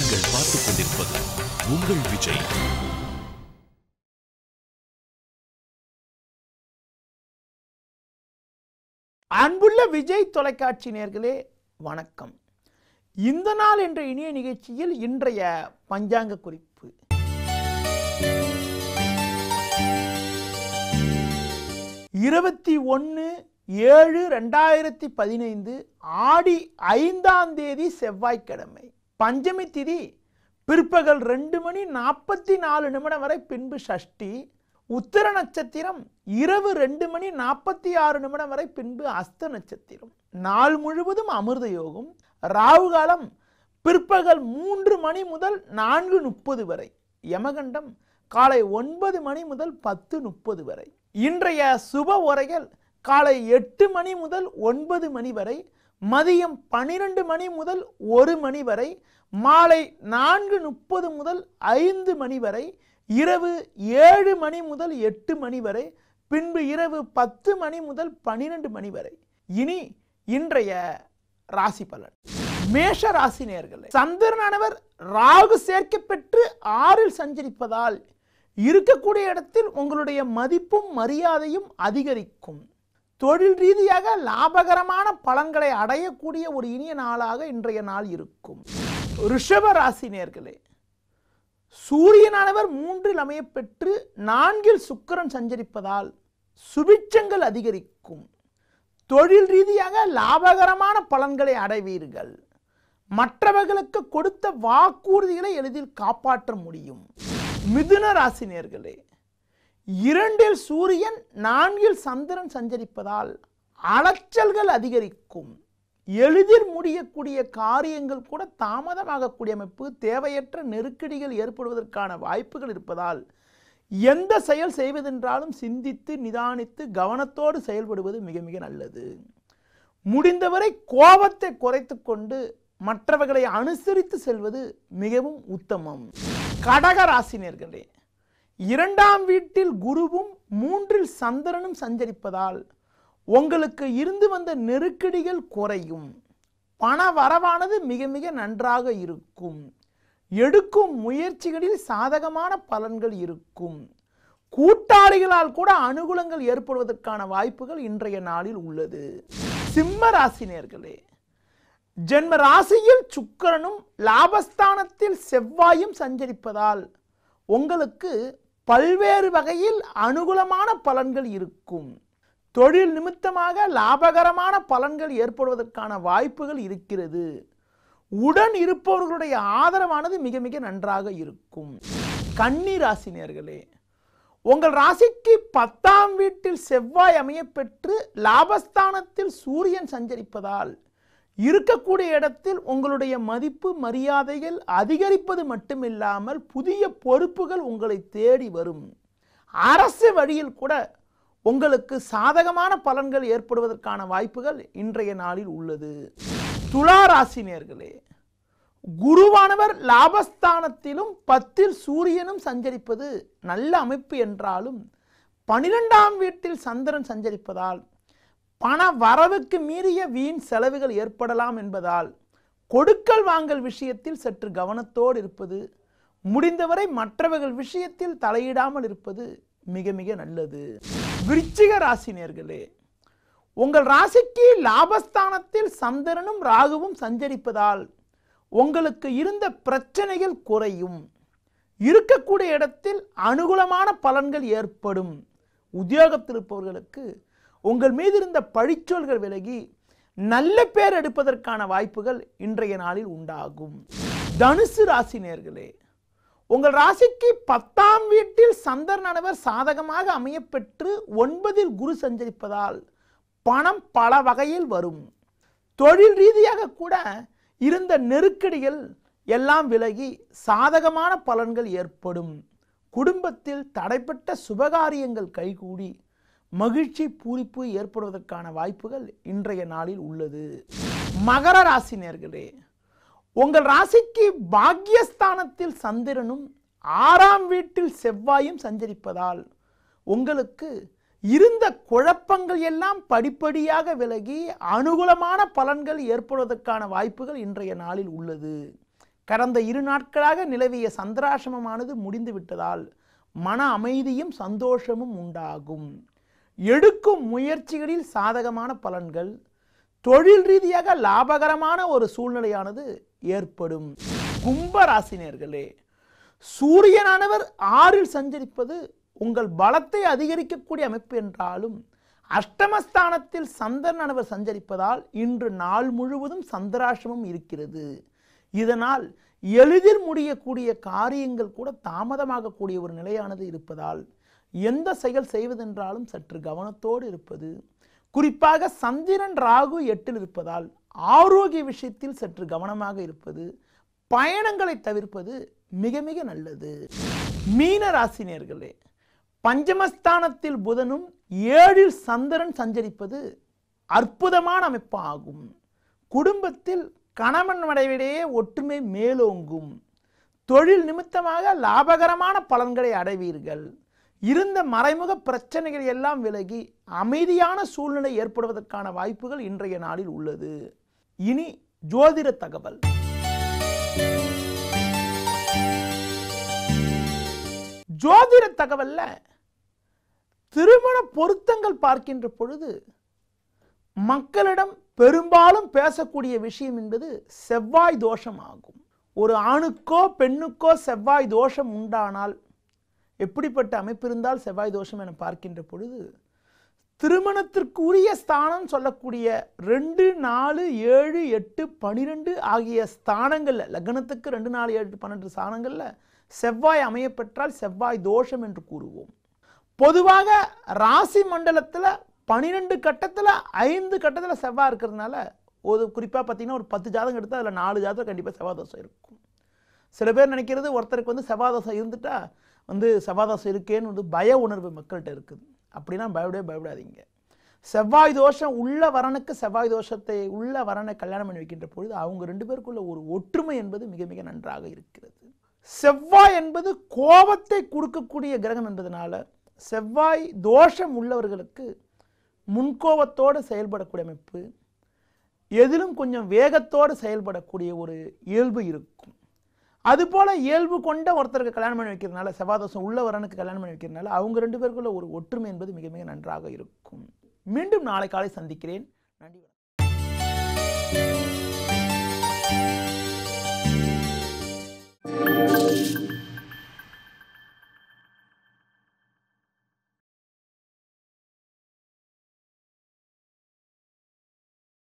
நீங்கள் பார்த்துக் கொண்டிருப்பது உங்கள் விஜய். அன்புள்ள விஜய் தொலைக்காட்சி நேயர்களே வணக்கம். இந்த நாள் என்ற இனிய நிகழ்ச்சியில் இன்றைய பஞ்சாங்க குறிப்பு. இருபத்தி 1/7/2015 ஆடி 5ஆம் தேதி செவ்வாய்க்கிழமை. பஞ்சமி திதி பிற்பகல் 2:44 வரை, பின்பு சஷ்டி. உத்திர நட்சத்திரம் இரவு 2:46 வரை, பின்பு அஸ்த நட்சத்திரம். நாள் முழுவதும் அமிர்த யோகம். ராகு காலம் பிற்பகல் 3 மணி முதல் 4:30 வரை. யமகண்டம் காலை 9 மணி முதல் 10:30 வரை. இன்றைய சுப உரைகள் காலை 8 மணி முதல் 9 மணி வரை, மதியம் 12 மணி முதல் 1 மணி வரை, மாலை 4:30 முதல் 5 மணி வரை, இரவு 7 மணி முதல் 8 மணி வரை, பின்பு இரவு 10 மணி முதல் 12 மணி வரை. இனி இன்றைய ராசி பலன். மேஷ ராசி நேயர்களே, சந்திரனானவர் ராகு சேர்க்கை பெற்று 6இல் சஞ்சரிப்பதால் இருக்கக்கூடிய இடத்தில் உங்களுடைய மதிப்பும் மரியாதையும் அதிகரிக்கும். தொழில் ரீதியாக லாபகரமான பலன்களை அடையக்கூடிய ஒரு இனிய நாளாக இன்றைய நாள் இருக்கும். ரிஷப ராசி நேயர்களே, சூரியனானவர் 3இல் அமைய பெற்று 4இல் சுக்கிரன் சஞ்சரிப்பதால் சுபிட்சங்கள் அதிகரிக்கும். தொழில் ரீதியாக லாபகரமான பலன்களை அடைவீர்கள். மற்றவர்களுக்கு கொடுத்த வாக்குறுதிகளை எளிதில் காப்பாற்ற முடியும். மிதுன ராசி நேயர்களே, 2இல் சூரியன் 4இல் சந்திரன் சஞ்சரிப்பதால் அலைச்சல்கள் அதிகரிக்கும். எளிதில் முடியக்கூடிய காரியங்கள் கூட தாமதமாகக்கூடிய அமைப்பு, தேவையற்ற நெருக்கடிகள் ஏற்படுவதற்கான வாய்ப்புகள் இருப்பதால் எந்த செயல் செய்வதென்றாலும் சிந்தித்து நிதானித்து கவனத்தோடு செயல்படுவது மிக மிக நல்லது. முடிந்தவரை கோபத்தை குறைத்து கொண்டு மற்றவர்களை அனுசரித்து செல்வது மிகவும் உத்தமம். கடக ராசி நேயர்களே, 2ஆம் வீட்டில் குருவும் 3இல் சந்திரனும் சஞ்சரிப்பதால் உங்களுக்கு இருந்து வந்த நெருக்கடிகள் குறையும். பண வரவானது மிக மிக நன்றாக இருக்கும். எடுக்கும் முயற்சிகளில் சாதகமான பலன்கள் இருக்கும். கூட்டாளிகளால் கூட அனுகூலங்கள் ஏற்படுவதற்கான வாய்ப்புகள் இன்றைய நாளில் உள்ளது. சிம்ம ராசி நேயர்களே, ஜென்ம ராசியில் சுக்கிரனும் லாபஸ்தானத்தில் செவ்வாயும் சஞ்சரிப்பதால் உங்களுக்கு பல்வேறு வகையில் அனுகூலமான பலன்கள் இருக்கும். தொழில் நிமித்தமாக லாபகரமான பலன்கள் ஏற்படுவதற்கான வாய்ப்புகள் இருக்கிறது. உடன் இருப்பவர்களுடைய ஆதரவானது மிக மிக நன்றாக இருக்கும். கன்னி ராசி நேயர்களே, உங்கள் ராசிக்கு 10ஆம் வீட்டில் செவ்வாய் அமைய பெற்று லாபஸ்தானத்தில் சூரியன் சஞ்சரிப்பதால் இருக்கக்கூடிய இடத்தில் உங்களுடைய மதிப்பு மரியாதைகள் அதிகரிப்பது மட்டுமில்லாமல் புதிய பொறுப்புகள் உங்களை தேடி வரும். அரசு வழியில் கூட உங்களுக்கு சாதகமான பலன்கள் ஏற்படுவதற்கான வாய்ப்புகள் இன்றைய நாளில் உள்ளது. துலா ராசி நேயர்களே, குருவானவர் லாபஸ்தானத்திலும் 10இல் சூரியனும் சஞ்சரிப்பது நல்ல அமைப்பு என்றாலும் 12ஆம் வீட்டில் சந்திரன் சஞ்சரிப்பதால் பண வரவுக்கு மீறிய வீண் செலவுகள் ஏற்படலாம் என்பதால் கொடுக்கல் வாங்கல் விஷயத்தில் சற்று கவனத்தோடு இருப்பது, முடிந்தவரை மற்றவர்கள் விஷயத்தில் தலையிடாமல் இருப்பது மிக மிக நல்லது. விருச்சிக ராசி நேயர்களே, உங்கள் ராசிக்கு லாபஸ்தானத்தில் சந்திரனும் ராகுவும் சஞ்சரிப்பதால் உங்களுக்கு இருந்த பிரச்சனைகள் குறையும். இருக்கக்கூடிய இடத்தில் அனுகூலமான பலன்கள் ஏற்படும். உத்தியோகத்தில் இருப்பவர்களுக்கு உங்கள் மீது இருந்த பழிச்சொல்கள் விலகி நல்ல பேர் எடுப்பதற்கான வாய்ப்புகள் இன்றைய நாளில் உண்டாகும். தனுசு ராசி நேயர்களே, உங்கள் ராசிக்கு 10ஆம் வீட்டில் சந்திரனானவர் சாதகமாக அமைய பெற்று 9இல் குரு சஞ்சரிப்பதால் பணம் பல வகையில் வரும். தொழில் ரீதியாக கூட இருந்த நெருக்கடிகள் எல்லாம் விலகி சாதகமான பலன்கள் ஏற்படும். குடும்பத்தில் தடைப்பட்ட சுபகாரியங்கள் கைகூடி மகிழ்ச்சி பூரிப்பு ஏற்படுவதற்கான வாய்ப்புகள் இன்றைய நாளில் உள்ளது. மகர ராசி நேயர்களே, உங்கள் ராசிக்கு பாக்கியஸ்தானத்தில் சந்திரனும் 6ஆம் வீட்டில் செவ்வாயும் சஞ்சரிப்பதால் உங்களுக்கு இருந்த குழப்பங்கள் எல்லாம் படிப்படியாக விலகி அனுகூலமான பலன்கள் ஏற்படுவதற்கான வாய்ப்புகள் இன்றைய நாளில் உள்ளது. கடந்த 2 நாட்களாக நிலவிய சந்திராசிரமமானது முடிந்து விட்டதால் மன அமைதியும் சந்தோஷமும் உண்டாகும். எடுக்கும் முயற்சிகளில் சாதகமான பலன்கள், தொழில் ரீதியாக லாபகரமான ஒரு சூழ்நிலையானது ஏற்படும். கும்ப ராசினியர்களே, சூரியனானவர் 6இல் சஞ்சரிப்பது உங்கள் பலத்தை அதிகரிக்கக்கூடிய அமைப்பு என்றாலும் அஷ்டமஸ்தானத்தில் சந்திரனானவர் சஞ்சரிப்பதால் இன்று நாள் முழுவதும் சந்திராசிரமம் இருக்கிறது. இதனால் எளிதில் முடியக்கூடிய காரியங்கள் கூட தாமதமாகக்கூடிய ஒரு நிலையானது இருப்பதால் எந்த செயல் செய்வதென்றாலும் சற்று கவனத்தோடு இருப்பது, குறிப்பாக சந்திரன் ராகு 8இல் இருப்பதால் ஆரோக்கிய விஷயத்தில் சற்று கவனமாக இருப்பது, பயணங்களை தவிர்ப்பது மிக மிக நல்லது. மீன ராசினியர்களே, பஞ்சமஸ்தானத்தில் புதனும் 7இல் சந்திரன் சஞ்சரிப்பது அற்புதமான அமைப்பு ஆகும். குடும்பத்தில் கணவன் மனைவிடையே ஒற்றுமை மேலோங்கும். தொழில் நிமித்தமாக லாபகரமான பலன்களை அடைவீர்கள். இருந்த மறைமுக பிரச்சனைகள் எல்லாம் விலகி அமைதியான சூழ்நிலை ஏற்படுவதற்கான வாய்ப்புகள் இன்றைய நாளில் உள்ளது. இனி ஜோதிட தகவல். ஜோதிட தகவல்ல திருமண பொருத்தங்கள் பார்க்கின்ற பொழுது மக்களிடம் பெரும்பாலும் பேசக்கூடிய விஷயம் என்பது செவ்வாய் தோஷம் ஆகும். ஒரு ஆணுக்கோ பெண்ணுக்கோ செவ்வாய் தோஷம் உண்டானால் எப்படிப்பட்ட அமைப்பு இருந்தால் செவ்வாய் தோஷம் என பார்க்கின்ற பொழுது திருமணத்திற்கு உரிய ஸ்தானம் சொல்லக்கூடிய 2, 4, 7, 8, 12 ஆகிய ஸ்தானங்களில், லக்னத்துக்கு 2, 4, 7, 12 ஸ்தானங்களில் செவ்வாய் அமையப்பெற்றால் செவ்வாய் தோஷம் என்று கூறுவோம். பொதுவாக ராசி மண்டலத்தில் 12 கட்டத்தில் 5 கட்டத்தில் செவ்வாய் இருக்கிறதுனால ஒரு குறிப்பாக பார்த்தீங்கன்னா ஒரு 10 ஜாதகம் எடுத்தால் அதில் 4 ஜாதகம் கண்டிப்பாக செவ்வாய் தோஷம் இருக்கும். சில பேர் நினைக்கிறது ஒருத்தருக்கு செவ்வாய் தோஷம் இருந்துட்டா செவ்வாய் தோஷம் இருக்கேன்னு பய உணர்வு மக்கள்கிட்ட இருக்குது. அப்படின்னா பயப்படாதீங்க. செவ்வாய் தோஷம் உள்ள வரனுக்கு செவ்வாய் தோஷத்தை உள்ள வரனை கல்யாணம் பண்ணி வைக்கின்ற பொழுது அவங்க 2 பேருக்குள்ள ஒரு ஒற்றுமை என்பது மிக மிக நன்றாக இருக்கிறது. செவ்வாய் என்பது கோபத்தை கொடுக்கக்கூடிய கிரகம் என்பதனால செவ்வாய் தோஷம் உள்ளவர்களுக்கு முன்கோபத்தோடு செயல்படக்கூடிய அமைப்பு, எதிலும் கொஞ்சம் வேகத்தோடு செயல்படக்கூடிய ஒரு இயல்பு இருக்கும். அதுபோல இயல்பு கொண்ட ஒருத்தருக்கு கல்யாணம் பண்ணி வைக்கிறதுனால, செவ்வாய் தோஷம் உள்ள வரனுக்கு கல்யாணம் பண்ணி வைக்கிறதுனால அவங்க 2 பேருக்குள்ள ஒரு ஒற்றுமை என்பது மிக மிக நன்றாக இருக்கும். மீண்டும் நாளை காலை சந்திக்கிறேன். நன்றி.